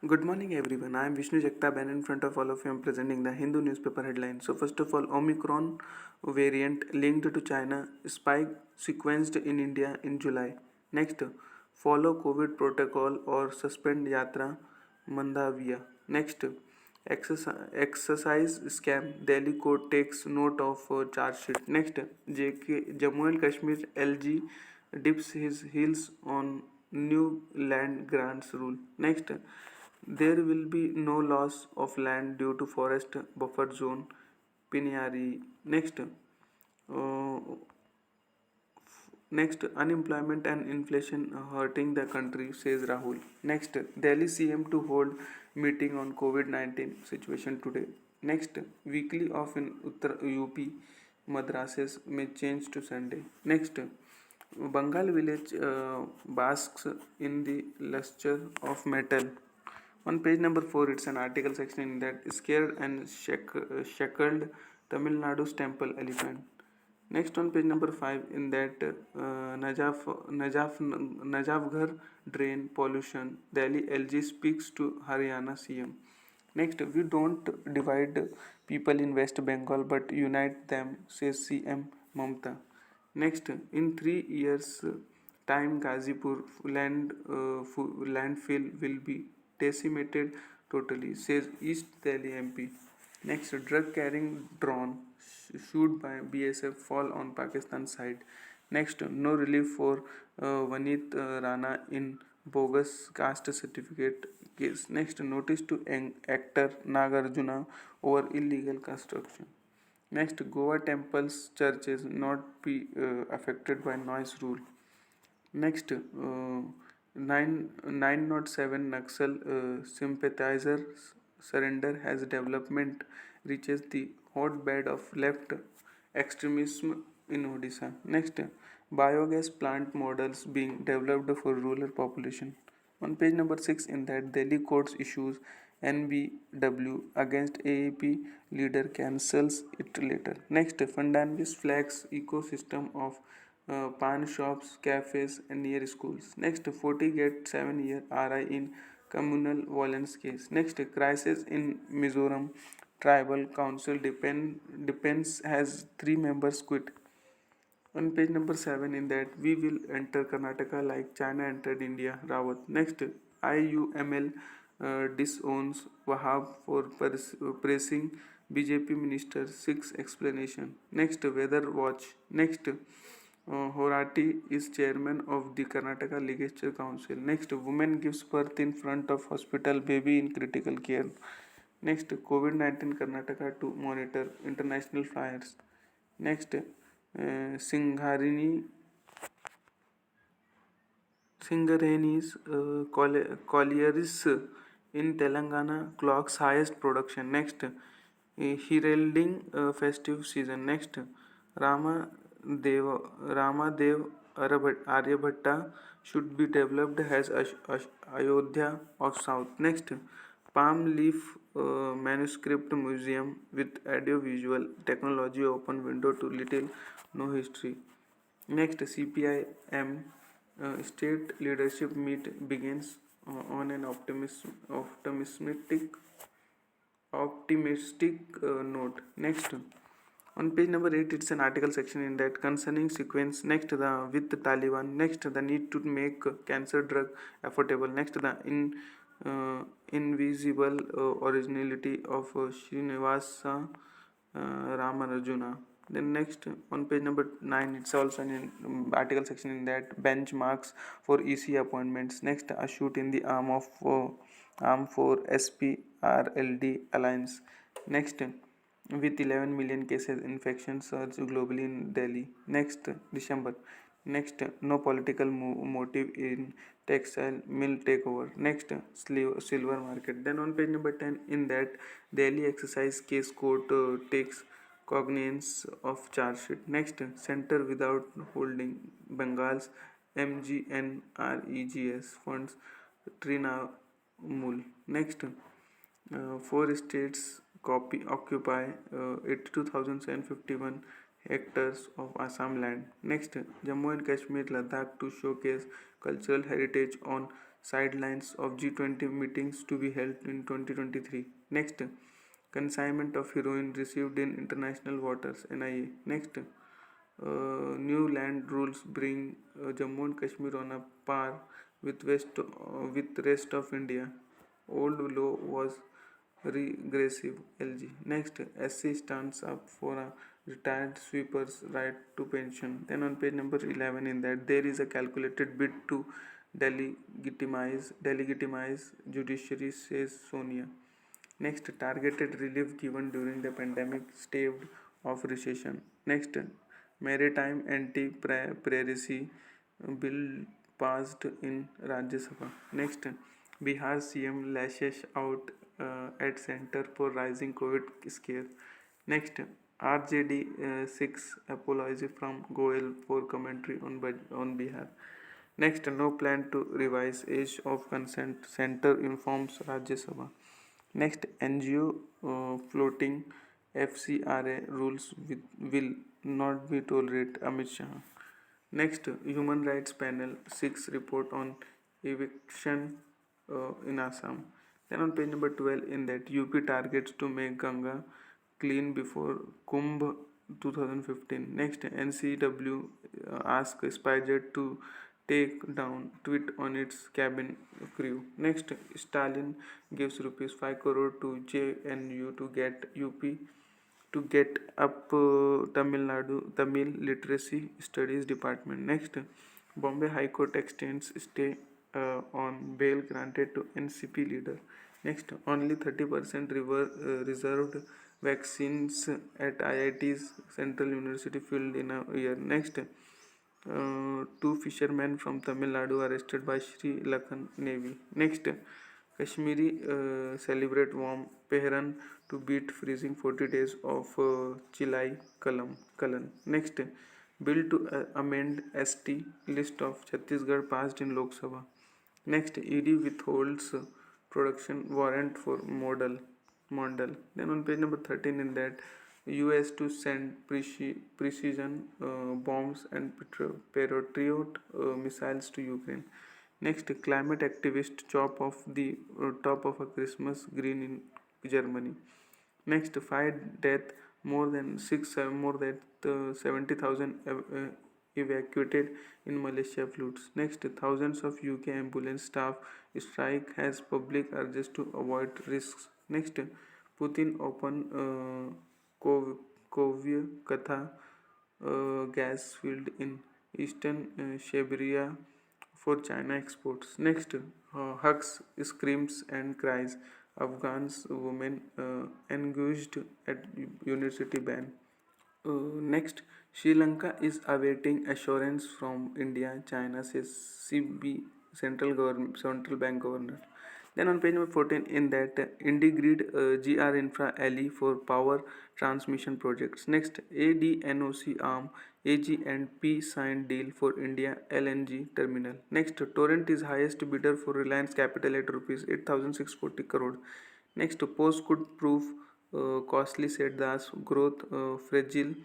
Good morning, everyone. I am Vishnu Jagtap, and in front of all of you, I am presenting the Hindu newspaper headline. So, first of all, Omicron variant linked to China spike sequenced in India in July. Next, follow COVID protocol or suspend Yatra Mandavia. Next, exercise scam. Delhi court takes note of charge sheet. Next, Jammu and Kashmir LG dips his heels on new land grants rule. Next, there will be no loss of land due to forest buffer zone. Pinyari. Next, unemployment and inflation hurting the country, says Rahul. Next, Delhi CM to hold meeting on COVID-19 situation today. Next, weekly off in Uttar UP madrasas may change to Sunday. Next, Bengal village basks in the luster of metal. On page number 4, it's an article section in that scared and shackled Tamil Nadu's temple elephant. Next on page number 5 in that Najafgarh drain pollution. Delhi LG speaks to Haryana CM. Next, we don't divide people in West Bengal but unite them, says CM Mamta. Next, in 3 years' time, Gazipur landfill will be decimated totally, says East Delhi MP. Next, drug carrying drone shoot by BSF fall on Pakistan side. Next, no relief for Vaneet Rana in bogus caste certificate case. Next, notice to actor Nagarjuna over illegal construction. Next, Goa temples, churches not be affected by noise rule. Next, 907 Naxal sympathizers surrender as development reaches the hotbed of left extremism in Odisha. Next, biogas plant models being developed for rural population. On page number 6, in that Delhi courts issues NBW against AAP leader cancels it later. Next, Fernandez flags ecosystem of pan shops, cafes, and near schools. Next, 40 get 7-year RI in communal violence case. Next, crisis in Mizoram tribal council depends has 3 members quit. On page number 7, in that we will enter Karnataka like China entered India, Rawat. Next, IUML disowns Wahab for pressing BJP minister 6 explanation. Next, weather watch. Next, Horati is chairman of the Karnataka Legislature Council. Next, woman gives birth in front of hospital, baby in critical care. Next, COVID-19 Karnataka to monitor international flights. Next, Singharini Singareni's collieries in Telangana clocks highest production. Next, heralding festive season. Next, Ramadev Aryabhatta should be developed as Ayodhya of South. Next, Palm Leaf Manuscript Museum with audiovisual technology open window to little no history. Next, CPIM state leadership meet begins on an optimistic note. Next, on page number 8, it's an article section in that concerning sequence. Next, the with the Taliban. Next, the need to make cancer drug affordable. Next, the invisible originality of Srinivasa Ramanujana. Then next on page number 9, it's also an article section in that benchmarks for EC appointments. Next, a shoot in the arm for SPRLD alliance. Next, with 11 million cases, infection surge globally in Delhi. Next, December. Next, no political motive in textile mill takeover. Next, silver market. Then on page number 10, in that Delhi exercise case court takes cognizance of charge sheet. Next, center without holding Bengal's MGNREGS funds Trinamool. Next, 4 states occupy 82,751 hectares of Assam land. Next, Jammu and Kashmir, Ladakh to showcase cultural heritage on sidelines of G20 meetings to be held in 2023. Next, consignment of heroin received in international waters, NIA. Next, new land rules bring Jammu and Kashmir on a par with rest of India. Old law was regressive, LG. Next, SC stands up for a retired sweeper's right to pension. Then on page number 11, in that there is a calculated bid to delegitimize judiciary, says Sonia. Next, targeted relief given during the pandemic staved off recession. Next, maritime anti-piracy bill passed in Rajya Sabha. Next, Bihar CM lashes out at center for rising COVID scare. Next, RJD 6 apology from Goel for commentary on Bihar. Next, no plan to revise age of consent, center informs Rajya Sabha. Next, NGO floating FCRA rules will not be tolerated, Amit Shah. Next, Human Rights Panel 6 report on eviction in Assam. Then on page number 12, in that UP targets to make Ganga clean before Kumbh 2015. Next, NCW asks SpiceJet to take down tweet on its cabin crew. Next, Stalin gives rupees 5 crore to JNU to get UP to get up Tamil Literacy Studies Department. Next, Bombay High Court extends stay on bail granted to NCP leader. Next, only 30% reserved vaccines at IIT's Central University filled in a year. Next, two fishermen from Tamil Nadu arrested by Sri Lankan Navy. Next, Kashmiri celebrate warm Pehran to beat freezing 40 days of Chilai Kalan. Next, bill to amend ST list of Chhattisgarh passed in Lok Sabha. Next, ED withholds production warrant for Mondal. Then on page number 13, in that US to send precision bombs and Patriot missiles to Ukraine. Next, climate activist chop off the top of a Christmas green in Germany. Next, fight death, more than 70,000 evacuated in Malaysia floods. Next, thousands of UK ambulance staff strike as public urges to avoid risks. Next, Putin open Kovya Katha gas field in eastern Siberia for China exports. Next, hugs, screams and cries. Afghans women engaged at university ban. Next, Sri Lanka is awaiting assurance from India, China, says Central Bank Governor. Then on page number 14, in that IndiGrid GR Infra LE for power transmission projects. Next, ADNOC arm AG and P signed deal for India LNG terminal. Next, Torrent is highest bidder for Reliance Capital at rupees 8,640 crore. Next, post could prove costly, said Das. Growth fragile,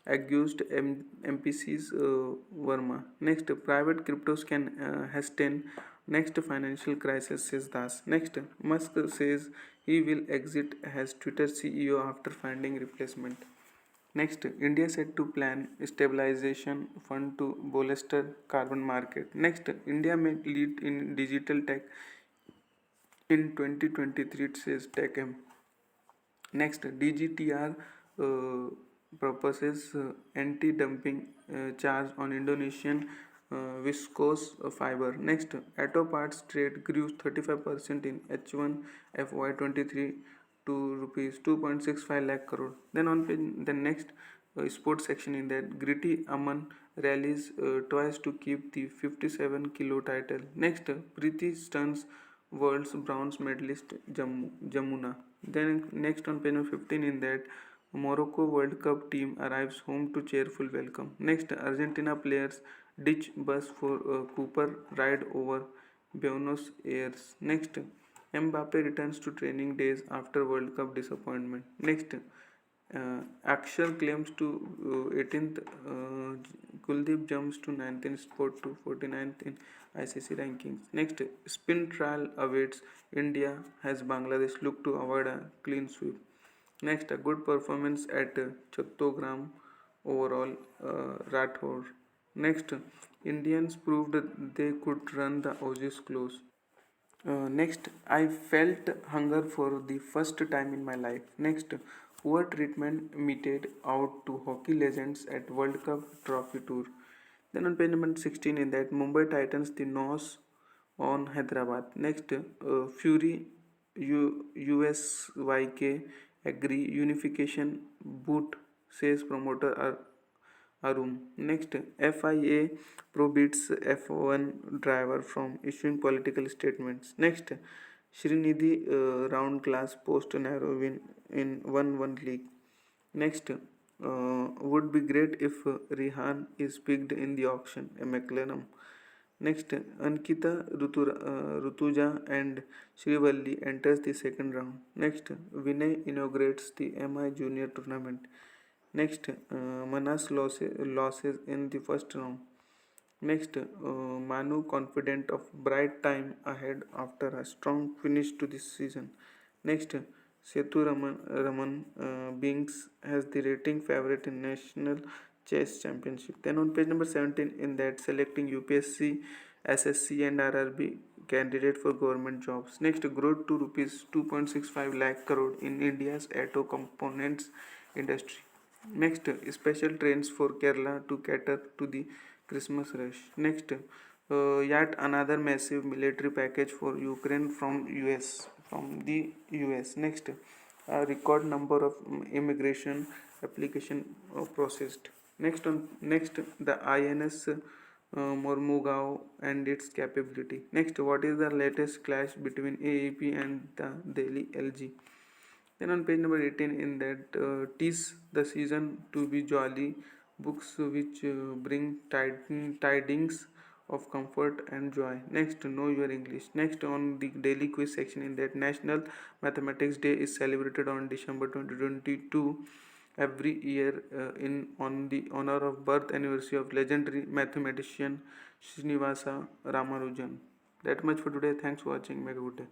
accused MPC's Verma. Next, private cryptos can hasten next financial crisis, says Das. Next, Musk says he will exit as Twitter CEO after finding replacement. Next, India said to plan stabilization fund to bolster carbon market. Next, India may lead in digital tech in 2023, it says TechM. Next, DGTR proposes anti-dumping charge on Indonesian viscose fiber. Next, auto parts trade grew 35% in H1 FY23 to rupees 2.65 lakh crore. Then on the next sports section, in that Gritty Aman rallies twice to keep the 57 kilo title. Next, Preeti stuns world's bronze medalist Jamuna. Then next on page 15, in that Morocco World Cup team arrives home to cheerful welcome. Next, Argentina players ditch bus for Cooper ride over Buenos Aires. Next, Mbappe returns to training days after World Cup disappointment. Next, Akshar claims to 18th. Kuldeep jumps to 19th spot to 49th in ICC rankings. Next, spin trial awaits India as Bangladesh look to avoid a clean sweep. Next, a good performance at Chattogram overall Rathore. Next, Indians proved they could run the Aussies close. Next, I felt hunger for the first time in my life. Next, poor treatment meted out to hockey legends at World Cup Trophy Tour. Then on page number 16, in that Mumbai Titans the nose on Hyderabad. Next, Fury USYK agree unification boot says promoter Arum. Next, FIA prohibits F1 driver from issuing political statements. Next, Srinidhi round class post narrow win in 1-1 league. Next, would be great if Rihan is picked in the auction, a McLaren. Next, Ankita Rutuja and Srivalli enters the second round. Next, Vinay inaugurates the MI Junior tournament. Next, Manas losses in the first round. Next, Manu confident of bright time ahead after a strong finish to this season. Next, Raman Binks has the rating favorite in National Chess Championship. Then on page number 17, in that selecting UPSC, SSC and RRB candidate for government jobs. Next, growth to rupees 2.65 lakh crore in India's auto components industry. Next, special trains for Kerala to cater to the Christmas rush. Next, yet another massive military package for Ukraine from US. From the US. Next, a record number of immigration application processed. Next, the INS Mormugao and its capability. Next, what is the latest clash between AEP and the Delhi LG? Then on page number 18, in that tis the season to be jolly, books which bring tidings of comfort and joy. Next, know your English. Next, on the daily quiz section, in that National Mathematics Day is celebrated on December 2022 every year in on the honor of birth anniversary of legendary mathematician Srinivasa Ramanujan. That much for today. Thanks for watching. Make a good day.